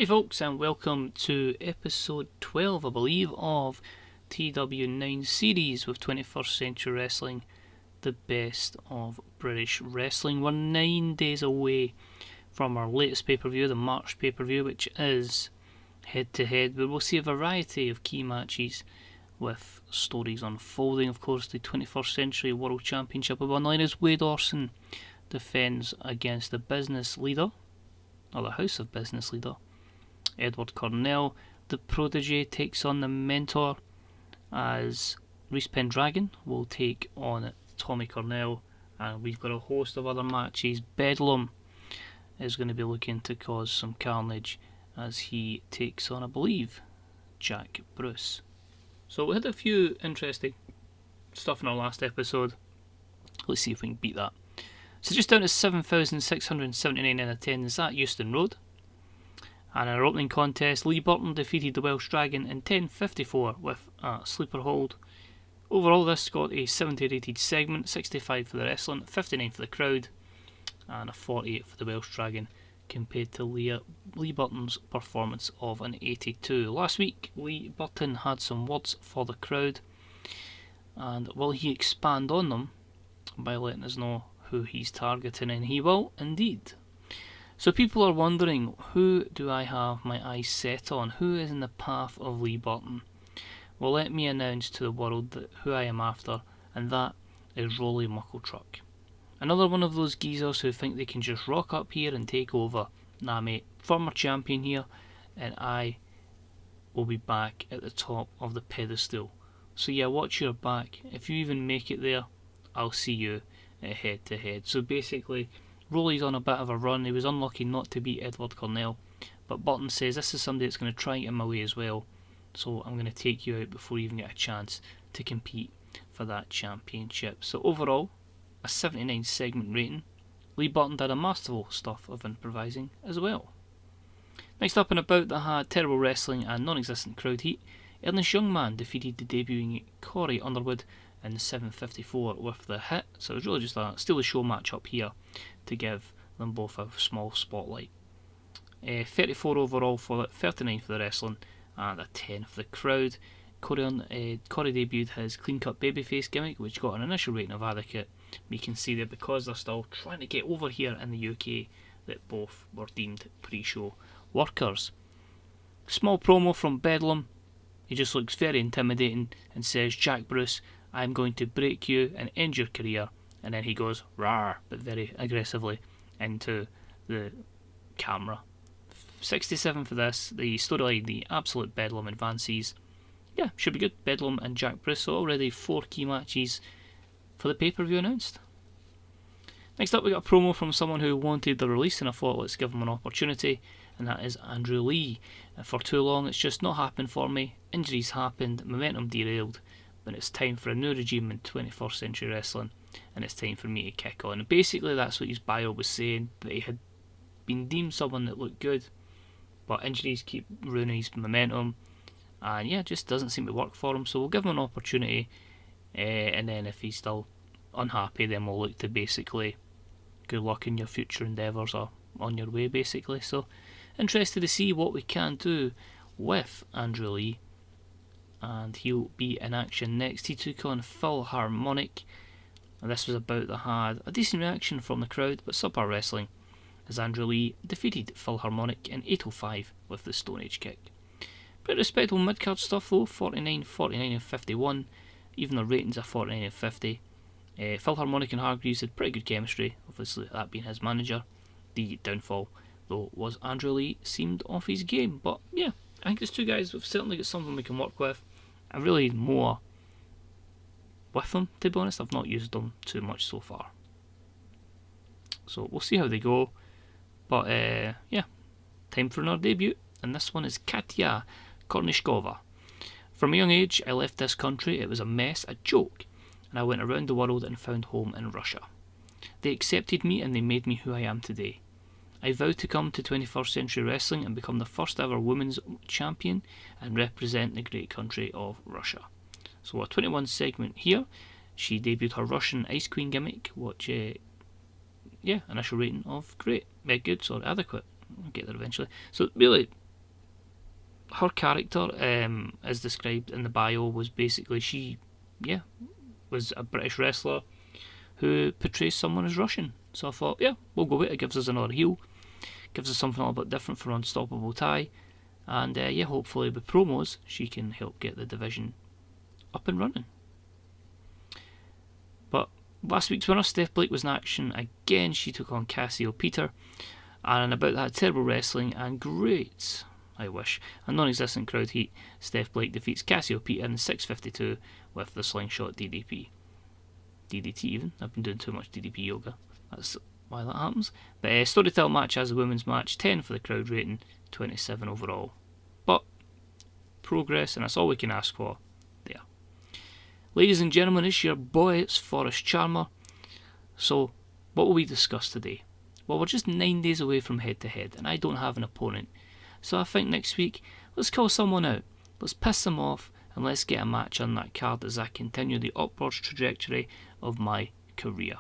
Hey folks, and welcome to episode 12, I believe, of TW9 series with 21st Century Wrestling, the best of British wrestling. We're 9 days away from our latest pay-per-view, the March pay-per-view, which is head-to-head, where we'll see a variety of key matches with stories unfolding. Of course, the 21st Century World Championship will be online as Wade Orson defends against the business leader, or the House of Business leader, Edward Cornell. The protege takes on the mentor, as Rhys Pendragon will take on Tommy Cornell, and we've got a host of other matches. Bedlam is going to be looking to cause some carnage as he takes on, I believe, Jack Bruce. So we had a few interesting stuff in our last episode. Let's see if we can beat that. So just down to 7,679 in attendance at Euston Road. And in our opening contest, Lee Burton defeated the Welsh Dragon in 10.54 with a sleeper hold. Overall, this got a 70 rated segment, 65 for the wrestling, 59 for the crowd, and a 48 for the Welsh Dragon, compared to Lee Burton's performance of an 82. Last week, Lee Burton had some words for the crowd, and will he expand on them by letting us know who he's targeting? And he will indeed. So people are wondering, who do I have my eyes set on? Who is in the path of Lee Burton? Well, let me announce to the world who I am after, and that is Rolly Muckletruck. Another one of those geezers who think they can just rock up here and take over. Nah mate, former champion here, and I will be back at the top of the pedestal. So yeah, watch your back. If you even make it there, I'll see you at head to head. So basically, Rolly's on a bit of a run. He was unlucky not to beat Edward Cornell, but Burton says this is somebody that's going to try and get him away as well, so I'm going to take you out before you even get a chance to compete for that championship. So overall, a 79 segment rating. Lee Burton did a masterful stuff of improvising as well. Next up and about that had terrible wrestling and non-existent crowd heat. Ernest Youngman defeated the debuting Corey Underwood in 7.54 with the hit, so it was really just a steal the show match up here to give them both a small spotlight. 34 overall for it, 39 for the wrestling, and a 10 for the crowd. Corey debuted his clean cut babyface gimmick, which got an initial rating of adequate. You can see there, because they're still trying to get over here in the UK, that both were deemed pre-show workers. Small promo from Bedlam. He just looks very intimidating and says, "Jack Bruce, I'm going to break you and end your career." And then he goes, "Rawr," but very aggressively into the camera. 67 for this. The storyline, the absolute Bedlam advances. Yeah, should be good. Bedlam and Jack Bruce. So already 4 key matches for the pay-per-view announced. Next up, we got a promo from someone who wanted the release, and I thought, let's give him an opportunity, and that is Andrew Lee. For too long, it's just not happened for me. Injuries happened, momentum derailed, but it's time for a new regime in 21st Century Wrestling, and it's time for me to kick on. And basically, that's what his bio was saying, that he had been deemed someone that looked good, but injuries keep ruining his momentum, and yeah, it just doesn't seem to work for him. So we'll give him an opportunity, and then if he's still unhappy, then we'll look to basically good luck in your future endeavours, or on your way basically. So interested to see what we can do with Andrew Lee, and he'll be in action next. He took on Phil Harmonic, and this was about that had a decent reaction from the crowd, but subpar wrestling, as Andrew Lee defeated Phil Harmonic in 8.05 with the Stone Age kick. Pretty respectable mid-card stuff though, 49, 49 and 51, even the ratings are 49 and 50. Phil Harmonic and Hargreaves had pretty good chemistry, obviously that being his manager. The downfall though was Andrew Lee seemed off his game, but yeah, I think these two guys have certainly got something we can work with. I really more with them, to be honest. I've not used them too much so far, so we'll see how they go. But yeah, time for another debut, and this one is Katya Kornishkova. From a young age, I left this country. It was a mess, a joke, and I went around the world and found home in Russia. They accepted me and they made me who I am today. I vowed to come to 21st Century Wrestling and become the first ever women's champion and represent the great country of Russia. So a 21 segment here. She debuted her Russian Ice Queen gimmick, which, yeah, initial rating of great, good, or adequate. I'll get there eventually. So really, her character, as described in the bio, was basically she was a British wrestler who portrays someone as Russian. So I thought, yeah, we'll go with it. It gives us another heel, gives us something a little bit different for Unstoppable Ty, and hopefully with promos she can help get the division up and running. But last week's winner, Steph Blake, was in action again. She took on Cassie O'Peter, and about that terrible wrestling and great, I wish, a non-existent crowd heat, Steph Blake defeats Cassie O'Peter in 6:52 with the slingshot DDT even. I've been doing too much DDP yoga, that's why that happens. But Storytell match as a women's match, 10 for the crowd rating, 27 overall. But progress, and that's all we can ask for there. Ladies and gentlemen, it's your boy, it's Forrest Charmer. So what will we discuss today? Well, we're just 9 days away from head to head, and I don't have an opponent. So I think next week, let's call someone out, let's piss them off, and let's get a match on that card as I continue the upwards trajectory of my career.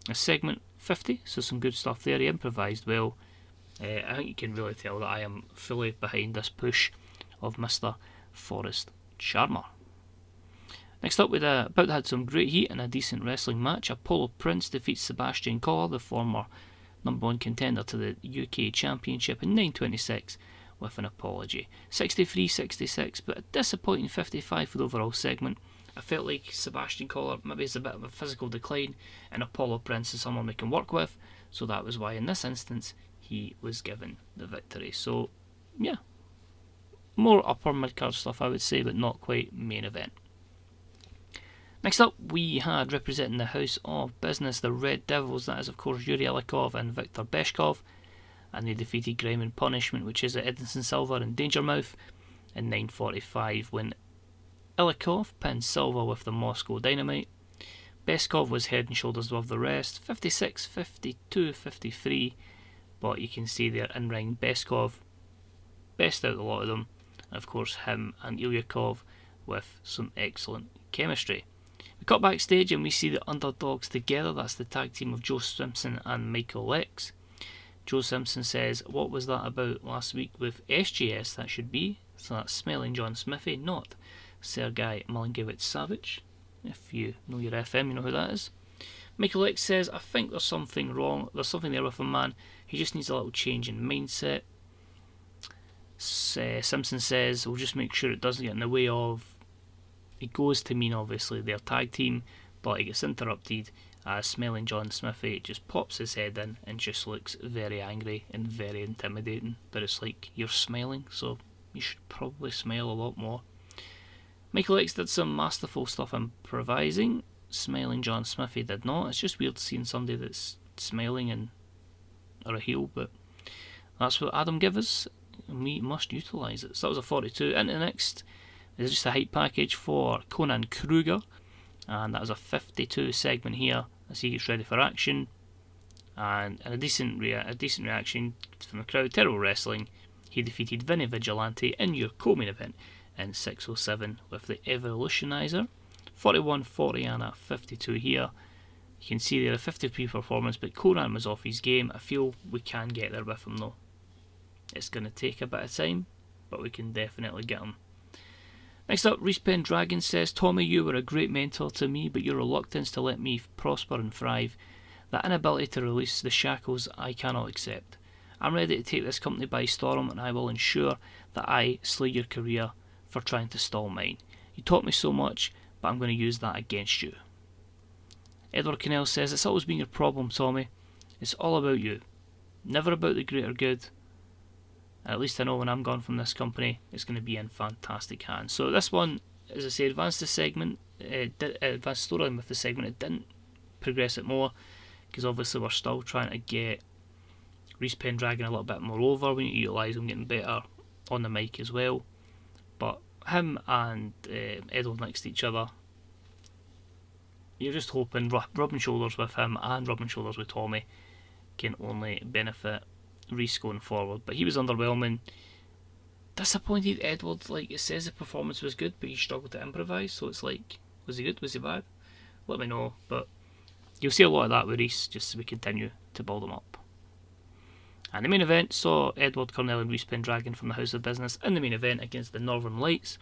A segment 50, so some good stuff there. He improvised well. I think you can really tell that I am fully behind this push of Mr. Forrest Charmer. Next up, we had some great heat and a decent wrestling match. Apollo Prince defeats Sebastian Collar, the former #1 contender to the UK Championship, in 9:26 with an apology. 63-66, but a disappointing 55 for the overall segment. I felt like Sebastian Collar maybe has a bit of a physical decline, and Apollo Prince is someone we can work with, so that was why in this instance he was given the victory. So yeah, more upper mid-card stuff I would say, but not quite main event. Next up, we had, representing the House of Business, the Red Devils. That is of course Yuri Elikov and Viktor Beshkov, and they defeated Grime and Punishment, which is Edinson Silva and Dangermouth, in 9:45 when Elikov pinned Silva with the Moscow Dynamite. Beshkov was head and shoulders above the rest, 56, 52, 53, but you can see there in ring Beshkov best out of a lot of them, and of course him and Ilyakov with some excellent chemistry. We cut backstage and we see the underdogs together. That's the tag team of Joe Simpson and Michael X. Joe Simpson says, what was that about last week with SGS? That should be, so that's Smelling John Smithy, not Sergei Milinkiewicz-Savic. If you know your FM, you know who that is. Michael X says, I think there's something wrong. There's something there with him, man. He just needs a little change in mindset. Simpson says, we'll just make sure it doesn't get in the way of. It goes to mean obviously their tag team, but he gets interrupted as Smelling John Smithy just pops his head in and just looks very angry and very intimidating. But it's like, you're smiling, so you should probably smile a lot more. Michael X did some masterful stuff improvising. Smiling John Smithy did not. It's just weird seeing somebody that's smiling and or a heel, but that's what Adam gave us, and we must utilise it. So that was a 42. Into the next is just a hype package for Conan Kruger, and that was a 52 segment here as he gets ready for action, and a decent reaction from the crowd. Terrible wrestling. He defeated Vinny Vigilante in your co-main event in 6:07 with the Evolutionizer. 41-40 and a 52 here. You can see there a 50p performance, but Conan was off his game. I feel we can get there with him though. It's going to take a bit of time, but we can definitely get him. Next up, Rhys Pendragon says, Tommy, you were a great mentor to me, but your reluctance to let me prosper and thrive, that inability to release the shackles, I cannot accept. I'm ready to take this company by storm, and I will ensure that I slay your career for trying to stall mine. You taught me so much, but I'm going to use that against you. Edward Cornell says, it's always been your problem, Tommy. It's all about you. Never about the greater good. At least I know when I'm gone from this company, it's going to be in fantastic hands. So this one, as I say, advanced the segment, advanced storyline with the segment. It didn't progress it more, because obviously we're still trying to get Rhys Pendragon a little bit more over. We need to utilise him getting better on the mic as well. But him and Edward next to each other, you're just hoping rubbing shoulders with him and rubbing shoulders with Tommy can only benefit Rhys going forward. But he was underwhelming. Disappointed Edward, like it says the performance was good, but he struggled to improvise, so it's like, was he good, was he bad? Let me know, but you'll see a lot of that with Rhys just as we continue to build him up. And the main event saw Edward Cornell and Rhys Pendragon from the House of Business in the main event against the Northern Lights.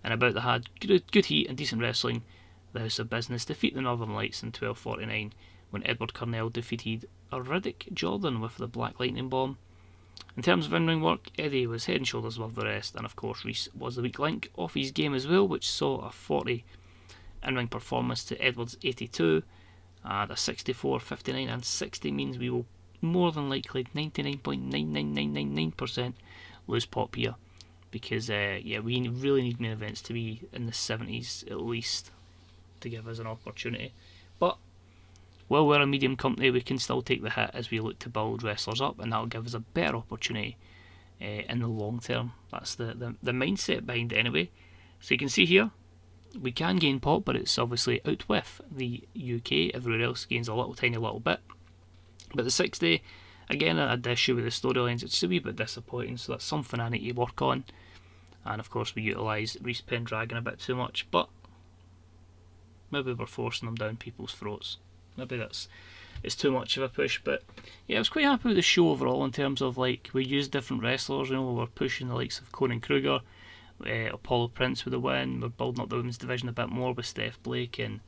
And about they had good heat and decent wrestling, the House of Business defeat the Northern Lights in 12:49 when Edward Cornell defeated Riddick Jordan with the Black Lightning Bomb. In terms of in-ring work, Eddie was head and shoulders above the rest, and of course Rhys was the weak link off his game as well, which saw a 40 in-ring performance to Edward's 82, and a 64, 59 and 60 means we will more than likely 99.99999% lose pop here, because we really need main events to be in the 70s at least to give us an opportunity. But while we're a medium company, we can still take the hit as we look to build wrestlers up, and that'll give us a better opportunity in the long term. That's the mindset behind it anyway. So you can see here, we can gain pop, but it's obviously out with the UK. Everywhere else gains a tiny little bit. But the 60, again, I had the issue with the storylines. It's a wee bit disappointing, so that's something I need to work on. And of course we utilised Rhys Pendragon a bit too much, but maybe we're forcing them down people's throats. Maybe it's too much of a push, but yeah, I was quite happy with the show overall in terms of, like, we used different wrestlers. You know, we were pushing the likes of Conan Kruger, Apollo Prince with the win. We're building up the women's division a bit more with Steph Blake and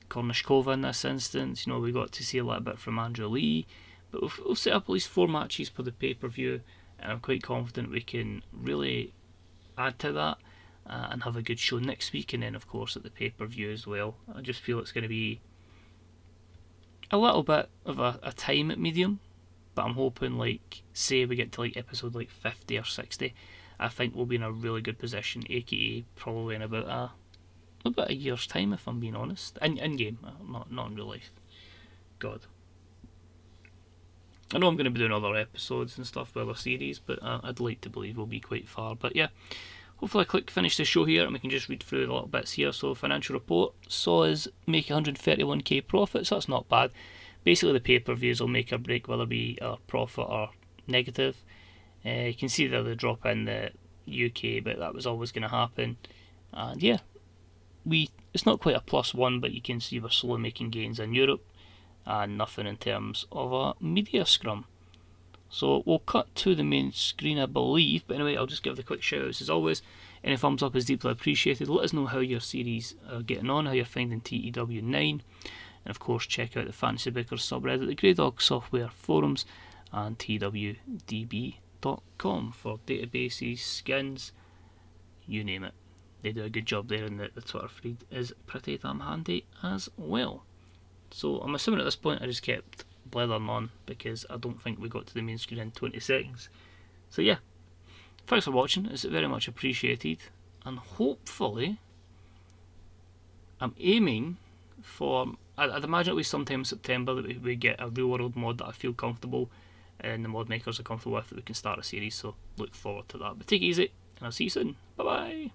Kornishkova in this instance. You know, we got to see a little bit from Andrew Lee, but we'll set up at least 4 matches for the pay-per-view, and I'm quite confident we can really add to that and have a good show next week, and then of course at the pay-per-view as well. I just feel it's going to be a little bit of a time at medium, but I'm hoping, like, say we get to like episode like 50 or 60, I think we'll be in a really good position, aka probably in about a year's time, if I'm being honest. In game, not in real life. God. I know I'm going to be doing other episodes and stuff with other series, but I'd like to believe we'll be quite far. But yeah, hopefully I finish the show here and we can just read through the little bits here. So financial report saw us make 131k profits. That's not bad. Basically the pay-per-views will make or break whether we are profit or negative. You can see there the drop in the UK, but that was always going to happen. And yeah, it's not quite a +1, but you can see we're slowly making gains in Europe, and nothing in terms of a media scrum. So we'll cut to the main screen, I believe. But anyway, I'll just give the quick shout outs as always. Any thumbs up is deeply appreciated. Let us know how your series are getting on, how you're finding TEW9. And of course, check out the Fantasy Bookers subreddit, the Grey Dog Software forums, and twdb.com for databases, skins, you name it. They do a good job there, and the Twitter feed is pretty damn handy as well. So I'm assuming at this point I just kept blethering on because I don't think we got to the main screen in 20 seconds. So yeah, thanks for watching, it's very much appreciated, and hopefully I'm aiming for, I'd imagine it'll be sometime in September that we get a real world mod that I feel comfortable and the mod makers are comfortable with, that we can start a series, so look forward to that. But take it easy, and I'll see you soon. Bye bye.